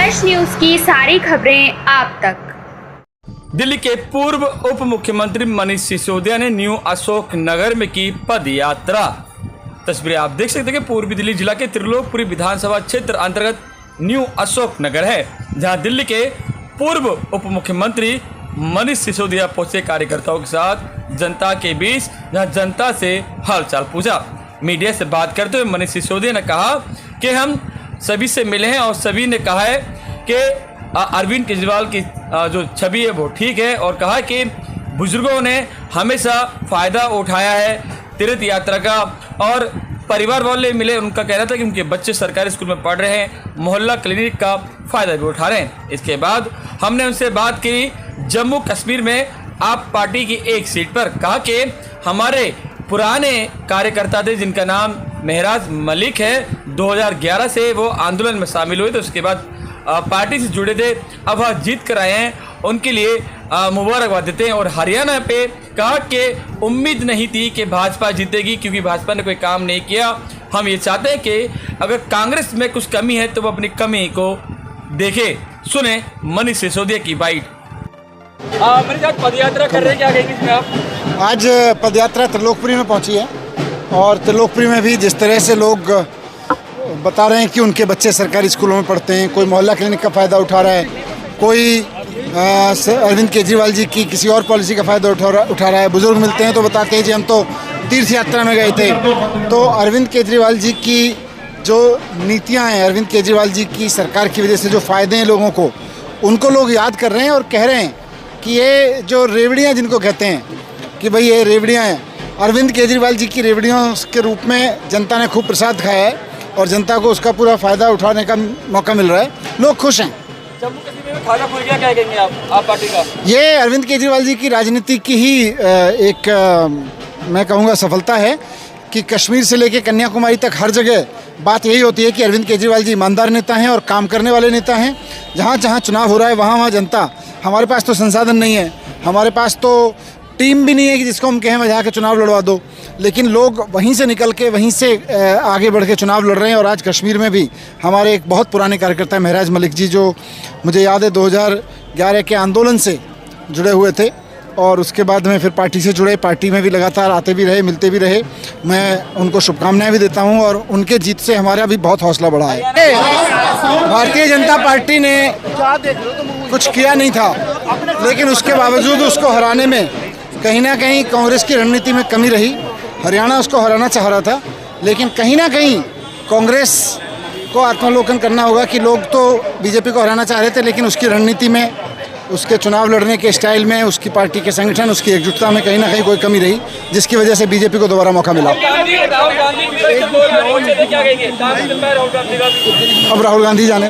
Fresh news की सारी खबरें आप तक। दिल्ली के पूर्व उप मुख्यमंत्री मनीष सिसोदिया ने न्यू अशोक नगर में की पद यात्रा। तस्वीरें आप देख सकते हैं कि पूर्वी दिल्ली जिला के त्रिलोकपुरी विधानसभा क्षेत्र अंतर्गत न्यू अशोक नगर है, जहां दिल्ली के पूर्व उप मुख्यमंत्री मनीष सिसोदिया पहुंचे कार्यकर्ताओं के साथ जनता के बीच, जहां जनता से हालचाल पूछा। मीडिया से बात करते हुए मनीष सिसोदिया ने कहा कि हम सभी से मिले हैं और सभी ने कहा है कि अरविंद केजरीवाल की जो छवि है वो ठीक है, और कहा कि बुजुर्गों ने हमेशा फ़ायदा उठाया है तीर्थ यात्रा का, और परिवार वाले मिले, उनका कहना था कि उनके बच्चे सरकारी स्कूल में पढ़ रहे हैं, मोहल्ला क्लिनिक का फ़ायदा भी उठा रहे हैं। इसके बाद हमने उनसे बात की जम्मू कश्मीर में आप पार्टी की एक सीट पर। कहा कि हमारे पुराने कार्यकर्ता थे जिनका नाम महराज मलिक है, 2011 से वो आंदोलन में शामिल हुए थे, उसके बाद पार्टी से जुड़े थे, अब वह जीत कर आए हैं, उनके लिए मुबारकबाद देते हैं। और हरियाणा पे कहा कि उम्मीद नहीं थी कि भाजपा जीतेगी क्योंकि भाजपा ने कोई काम नहीं किया। हम ये चाहते हैं कि अगर कांग्रेस में कुछ कमी है तो वो अपनी कमी को देखे। सुने मनीष सिसोदिया की बाइट। मनीष आज पदयात्रा कर रहे हैं, क्या कहेंगे इसमें आप? आज पदयात्रा त्रिलोकपुरी में पहुंची है और त्रिलोकपुरी में भी जिस तरह से लोग बता रहे हैं कि उनके बच्चे सरकारी स्कूलों में पढ़ते हैं, कोई मोहल्ला क्लिनिक का फ़ायदा उठा रहा है, कोई अरविंद केजरीवाल जी की किसी और पॉलिसी का फ़ायदा उठा रहा है। बुजुर्ग मिलते हैं तो बताते हैं जी हम तो तीर्थ यात्रा में गए थे। तो अरविंद केजरीवाल जी की जो नीतियाँ हैं, अरविंद केजरीवाल जी की सरकार की वजह से जो फ़ायदे हैं लोगों को, उनको लोग याद कर रहे हैं और कह रहे हैं कि ये जो रेवड़ियाँ जिनको कहते हैं कि भाई ये रेवड़ियाँ हैं, अरविंद केजरीवाल जी की रेवड़ियों के रूप में जनता ने खूब प्रसाद खाया है और जनता को उसका पूरा फ़ायदा उठाने का मौका मिल रहा है। लोग खुश हैं। जम्मू कश्मीर में खाना खुल गया, क्या कहेंगे आप पार्टी का? ये अरविंद केजरीवाल जी की राजनीति की ही एक मैं कहूँगा सफलता है कि कश्मीर से लेकर कन्याकुमारी तक हर जगह बात यही होती है कि अरविंद केजरीवाल जी ईमानदार नेता हैं और काम करने वाले नेता हैं। जहाँ जहाँ चुनाव हो रहा है वहाँ जनता, हमारे पास तो संसाधन नहीं है, हमारे पास तो टीम भी नहीं है कि जिसको हम कहें वहाँ के चुनाव लड़वा दो, लेकिन लोग वहीं से निकल के वहीं से आगे बढ़ के चुनाव लड़ रहे हैं। और आज कश्मीर में भी हमारे एक बहुत पुराने कार्यकर्ता है महराज मलिक जी, जो मुझे याद है 2011 के आंदोलन से जुड़े हुए थे और उसके बाद में फिर पार्टी से जुड़े, पार्टी में भी लगातार आते भी रहे, मिलते भी रहे। मैं उनको शुभकामनाएं भी देता हूं और उनके जीत से हमारा भी बहुत हौसला बढ़ा है। भारतीय जनता पार्टी ने कुछ किया नहीं था, लेकिन उसके बावजूद उसको हराने में कहीं ना कहीं कांग्रेस की रणनीति में कमी रही। हरियाणा उसको हराना चाह रहा था, लेकिन कहीं ना कहीं कांग्रेस को आत्मावलोकन करना होगा कि लोग तो बीजेपी को हराना चाह रहे थे, लेकिन उसकी रणनीति में, उसके चुनाव लड़ने के स्टाइल में, उसकी पार्टी के संगठन, उसकी एकजुटता में कहीं ना कहीं कोई कमी रही, जिसकी वजह से बीजेपी को दोबारा मौका मिला। अब राहुल गांधी जाने।